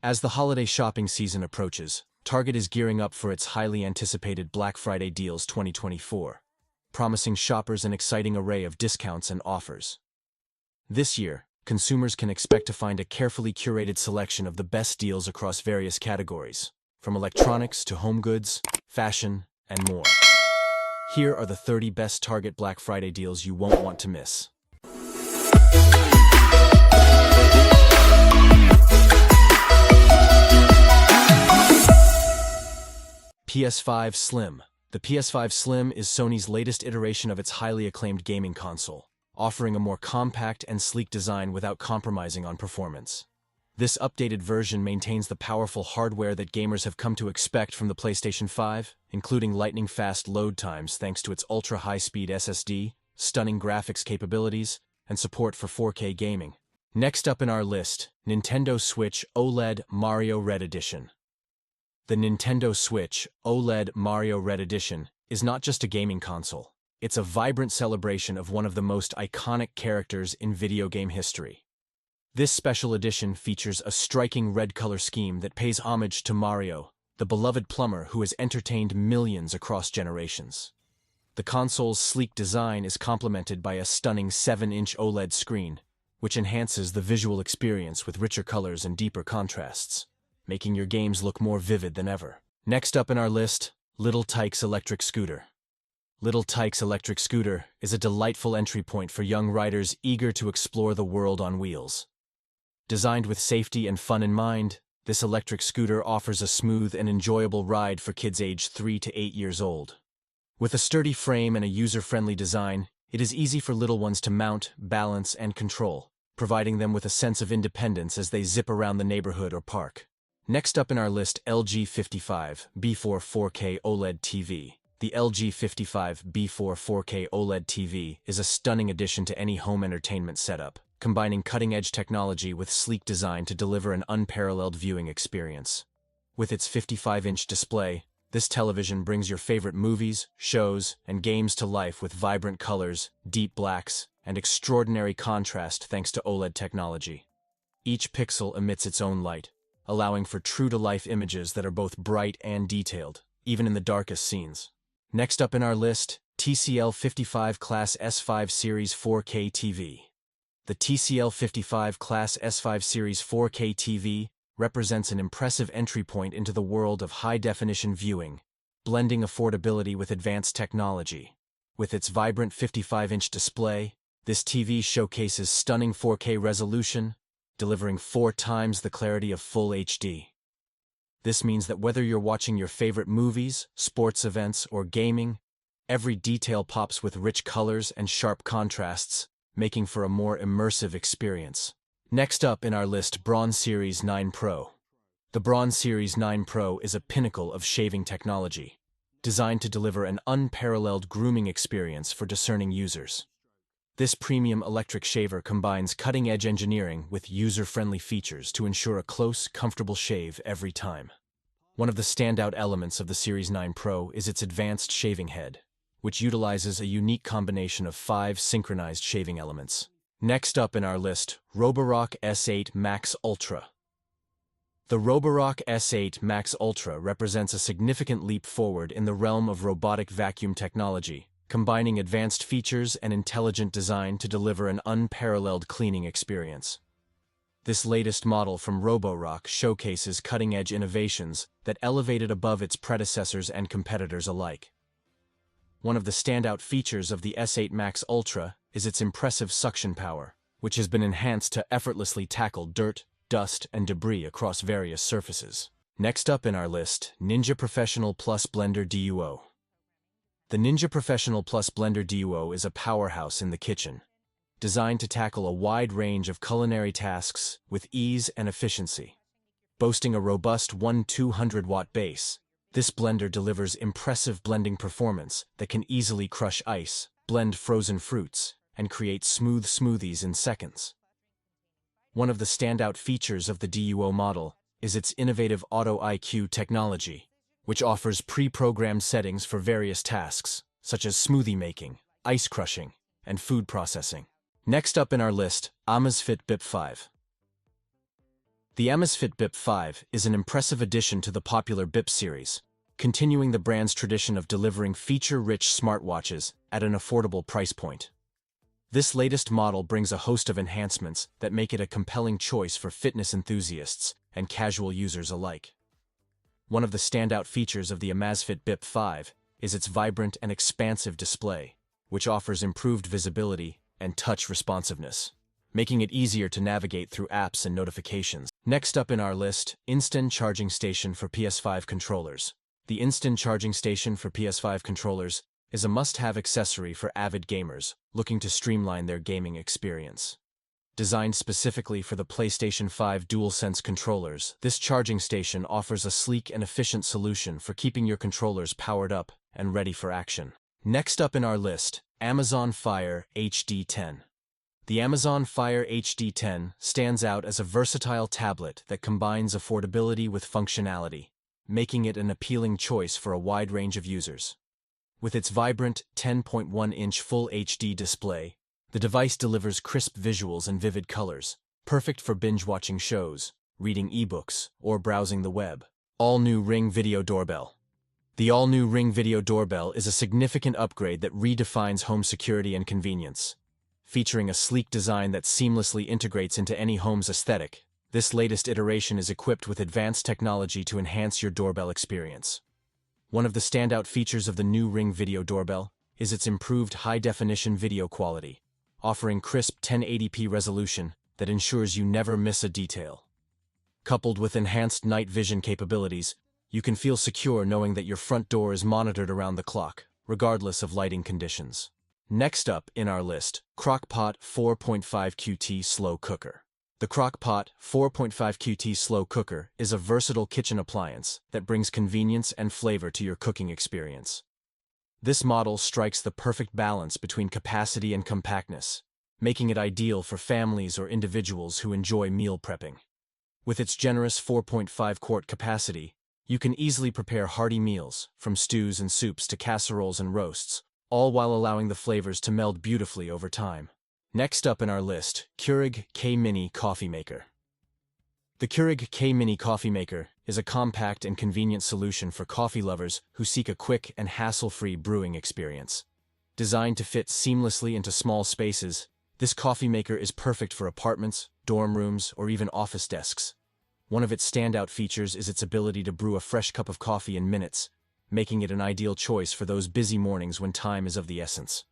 As the holiday shopping season approaches, Target is gearing up for its highly anticipated Black Friday deals 2024, promising shoppers an exciting array of discounts and offers. This year, consumers can expect to find a carefully curated selection of the best deals across various categories, from electronics to home goods, fashion, and more. Here are the 30 best Target Black Friday deals you won't want to miss. PS5 Slim. The PS5 Slim is Sony's latest iteration of its highly acclaimed gaming console, offering a more compact and sleek design without compromising on performance. This updated version maintains the powerful hardware that gamers have come to expect from the PlayStation 5, including lightning-fast load times thanks to its ultra-high-speed SSD, stunning graphics capabilities, and support for 4K gaming. Next up in our list, Nintendo Switch OLED Mario Red Edition. The Nintendo Switch OLED Mario Red Edition is not just a gaming console. It's a vibrant celebration of one of the most iconic characters in video game history. This special edition features a striking red color scheme that pays homage to Mario, the beloved plumber who has entertained millions across generations. The console's sleek design is complemented by a stunning 7-inch OLED screen, which enhances the visual experience with richer colors and deeper contrasts, making your games look more vivid than ever. Next up in our list, Little Tikes Electric Scooter. Little Tikes Electric Scooter is a delightful entry point for young riders eager to explore the world on wheels. Designed with safety and fun in mind, this electric scooter offers a smooth and enjoyable ride for kids aged 3 to 8 years old. With a sturdy frame and a user-friendly design, it is easy for little ones to mount, balance, and control, providing them with a sense of independence as they zip around the neighborhood or park. Next up in our list, LG 55B4 4K OLED TV. The LG 55B4 4K OLED TV is a stunning addition to any home entertainment setup, combining cutting-edge technology with sleek design to deliver an unparalleled viewing experience. With its 55-inch display, this television brings your favorite movies, shows, and games to life with vibrant colors, deep blacks, and extraordinary contrast thanks to OLED technology. Each pixel emits its own light, allowing for true-to-life images that are both bright and detailed, even in the darkest scenes. Next up in our list, TCL 55 Class S5 Series 4K TV. The TCL 55 Class S5 Series 4K TV represents an impressive entry point into the world of high-definition viewing, blending affordability with advanced technology. With its vibrant 55-inch display, this TV showcases stunning 4K resolution, delivering 4 times the clarity of full HD. This means that whether you're watching your favorite movies, sports events, or gaming, every detail pops with rich colors and sharp contrasts, making for a more immersive experience. Next up in our list, Braun Series 9 Pro. The Braun Series 9 Pro is a pinnacle of shaving technology, designed to deliver an unparalleled grooming experience for discerning users. This premium electric shaver combines cutting-edge engineering with user-friendly features to ensure a close, comfortable shave every time. One of the standout elements of the Series 9 Pro is its advanced shaving head, which utilizes a unique combination of 5 synchronized shaving elements. Next up in our list, Roborock S8 Max Ultra. The Roborock S8 Max Ultra represents a significant leap forward in the realm of robotic vacuum technology, combining advanced features and intelligent design to deliver an unparalleled cleaning experience. This latest model from Roborock showcases cutting-edge innovations that elevated above its predecessors and competitors alike. One of the standout features of the S8 Max Ultra is its impressive suction power, which has been enhanced to effortlessly tackle dirt, dust, and debris across various surfaces. Next up in our list, Ninja Professional Plus Blender Duo. The Ninja Professional Plus Blender Duo is a powerhouse in the kitchen, designed to tackle a wide range of culinary tasks with ease and efficiency. Boasting a robust 200-watt base, this blender delivers impressive blending performance that can easily crush ice, blend frozen fruits, and create smooth smoothies in seconds. One of the standout features of the Duo model is its innovative Auto IQ technology, which offers pre-programmed settings for various tasks, such as smoothie making, ice crushing, and food processing. Next up in our list, Amazfit Bip 5. The Amazfit Bip 5 is an impressive addition to the popular Bip series, continuing the brand's tradition of delivering feature-rich smartwatches at an affordable price point. This latest model brings a host of enhancements that make it a compelling choice for fitness enthusiasts and casual users alike. One of the standout features of the Amazfit Bip 5 is its vibrant and expansive display, which offers improved visibility and touch responsiveness, making it easier to navigate through apps and notifications. Next up in our list, Instant Charging Station for PS5 controllers. The Instant Charging Station for PS5 controllers is a must-have accessory for avid gamers looking to streamline their gaming experience. Designed specifically for the PlayStation 5 DualSense controllers, this charging station offers a sleek and efficient solution for keeping your controllers powered up and ready for action. Next up in our list, Amazon Fire HD10. The Amazon Fire HD10 stands out as a versatile tablet that combines affordability with functionality, making it an appealing choice for a wide range of users. With its vibrant 10.1-inch Full HD display, the device delivers crisp visuals and vivid colors, perfect for binge-watching shows, reading ebooks, or browsing the web. All-new Ring Video Doorbell. The all-new Ring Video Doorbell is a significant upgrade that redefines home security and convenience. Featuring a sleek design that seamlessly integrates into any home's aesthetic, this latest iteration is equipped with advanced technology to enhance your doorbell experience. One of the standout features of the new Ring Video Doorbell is its improved high-definition video quality, offering crisp 1080p resolution that ensures you never miss a detail. Coupled with enhanced night vision capabilities, you can feel secure knowing that your front door is monitored around the clock, regardless of lighting conditions. Next up in our list, CrockPot 4.5 QT Slow Cooker. The CrockPot 4.5 QT Slow Cooker is a versatile kitchen appliance that brings convenience and flavor to your cooking experience. This model strikes the perfect balance between capacity and compactness, making it ideal for families or individuals who enjoy meal prepping. With its generous 4.5-quart capacity, you can easily prepare hearty meals, from stews and soups to casseroles and roasts, all while allowing the flavors to meld beautifully over time. Next up in our list, Keurig K-Mini Coffee Maker. The Keurig K-Mini Coffee Maker is a compact and convenient solution for coffee lovers who seek a quick and hassle-free brewing experience. Designed to fit seamlessly into small spaces, this coffee maker is perfect for apartments, dorm rooms, or even office desks. One of its standout features is its ability to brew a fresh cup of coffee in minutes, making it an ideal choice for those busy mornings when time is of the essence.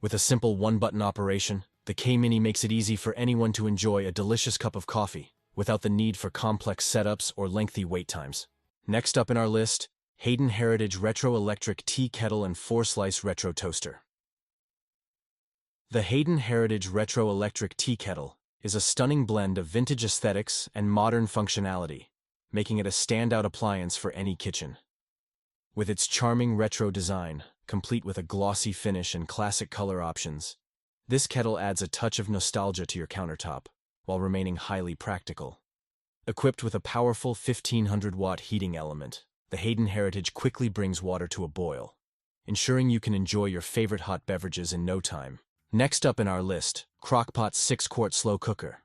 With a simple one-button operation, the K-Mini makes it easy for anyone to enjoy a delicious cup of coffee without the need for complex setups or lengthy wait times. Next up in our list, Hayden Heritage Retro Electric Tea Kettle and 4-Slice Retro Toaster. The Hayden Heritage Retro Electric Tea Kettle is a stunning blend of vintage aesthetics and modern functionality, making it a standout appliance for any kitchen. With its charming retro design, complete with a glossy finish and classic color options, this kettle adds a touch of nostalgia to your countertop, while remaining highly practical. Equipped with a powerful 1500-watt heating element, the Hayden Heritage quickly brings water to a boil, ensuring you can enjoy your favorite hot beverages in no time. Next up in our list, CrockPot 6-Quart Slow Cooker.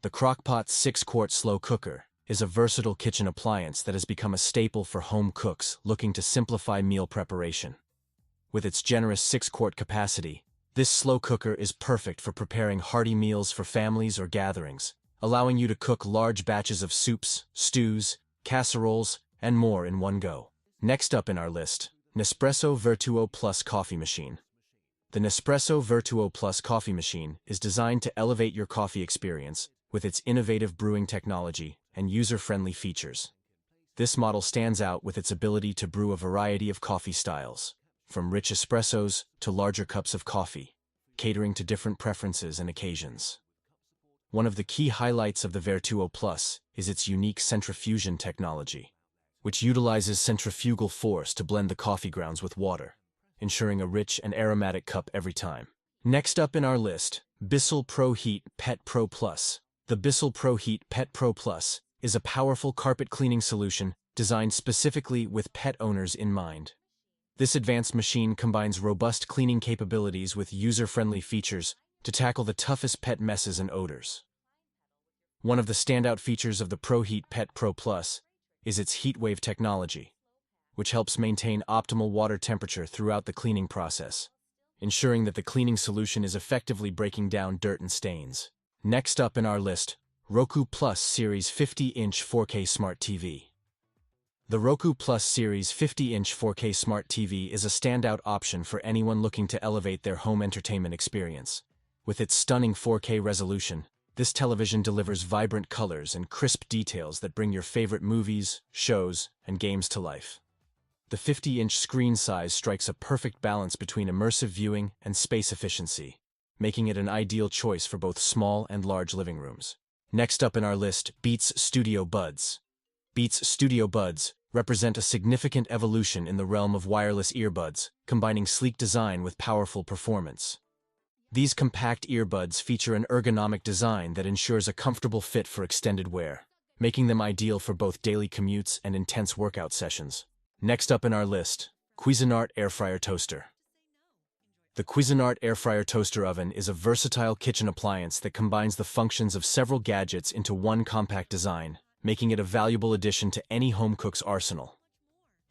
The CrockPot 6-Quart Slow Cooker is a versatile kitchen appliance that has become a staple for home cooks looking to simplify meal preparation. With its generous 6-quart capacity, this slow cooker is perfect for preparing hearty meals for families or gatherings, allowing you to cook large batches of soups, stews, casseroles, and more in one go. Next up in our list, Nespresso Vertuo Plus Coffee Machine. The Nespresso Vertuo Plus Coffee Machine is designed to elevate your coffee experience with its innovative brewing technology and user-friendly features. This model stands out with its ability to brew a variety of coffee styles, from rich espressos to larger cups of coffee, catering to different preferences and occasions. One of the key highlights of the Vertuo Plus is its unique centrifusion technology, which utilizes centrifugal force to blend the coffee grounds with water, ensuring a rich and aromatic cup every time. Next up in our list, Bissell ProHeat Pet Pro Plus. The Bissell ProHeat Pet Pro Plus is a powerful carpet cleaning solution designed specifically with pet owners in mind. This advanced machine combines robust cleaning capabilities with user-friendly features to tackle the toughest pet messes and odors. One of the standout features of the ProHeat Pet Pro Plus is its heatwave technology, which helps maintain optimal water temperature throughout the cleaning process, ensuring that the cleaning solution is effectively breaking down dirt and stains. Next up in our list, Roku Plus Series 50-inch 4K Smart TV. The Roku Plus Series 50-inch 4K Smart TV is a standout option for anyone looking to elevate their home entertainment experience. With its stunning 4K resolution, this television delivers vibrant colors and crisp details that bring your favorite movies, shows, and games to life. The 50-inch screen size strikes a perfect balance between immersive viewing and space efficiency, making it an ideal choice for both small and large living rooms. Next up in our list, Beats Studio Buds. Beats Studio Buds represent a significant evolution in the realm of wireless earbuds, combining sleek design with powerful performance. These compact earbuds feature an ergonomic design that ensures a comfortable fit for extended wear, making them ideal for both daily commutes and intense workout sessions. Next up in our list, Cuisinart Air Fryer Toaster. The Cuisinart Air Fryer Toaster Oven is a versatile kitchen appliance that combines the functions of several gadgets into one compact design, making it a valuable addition to any home cook's arsenal.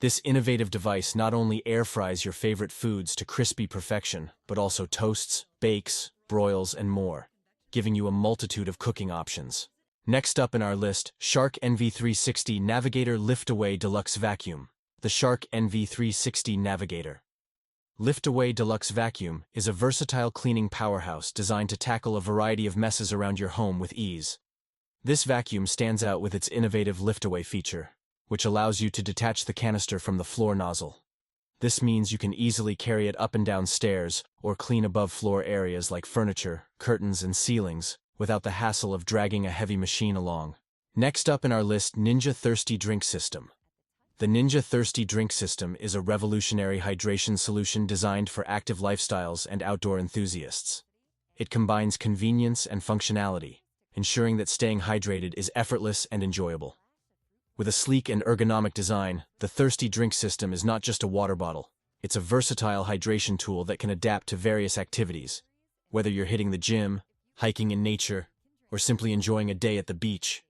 This innovative device not only air fries your favorite foods to crispy perfection, but also toasts, bakes, broils, and more, giving you a multitude of cooking options. Next up in our list, Shark NV360 Navigator Lift-Away Deluxe Vacuum. The Shark NV360 Navigator Lift-Away Deluxe Vacuum is a versatile cleaning powerhouse designed to tackle a variety of messes around your home with ease. This vacuum stands out with its innovative lift-away feature, which allows you to detach the canister from the floor nozzle. This means you can easily carry it up and down stairs or clean above-floor areas like furniture, curtains, and ceilings without the hassle of dragging a heavy machine along. Next up in our list, Ninja Thirsty Drink System. The Ninja Thirsty Drink System is a revolutionary hydration solution designed for active lifestyles and outdoor enthusiasts. It combines convenience and functionality, ensuring that staying hydrated is effortless and enjoyable. With a sleek and ergonomic design, the Thirsty Drink System is not just a water bottle. It's a versatile hydration tool that can adapt to various activities. Whether you're hitting the gym, hiking in nature, or simply enjoying a day at the beach,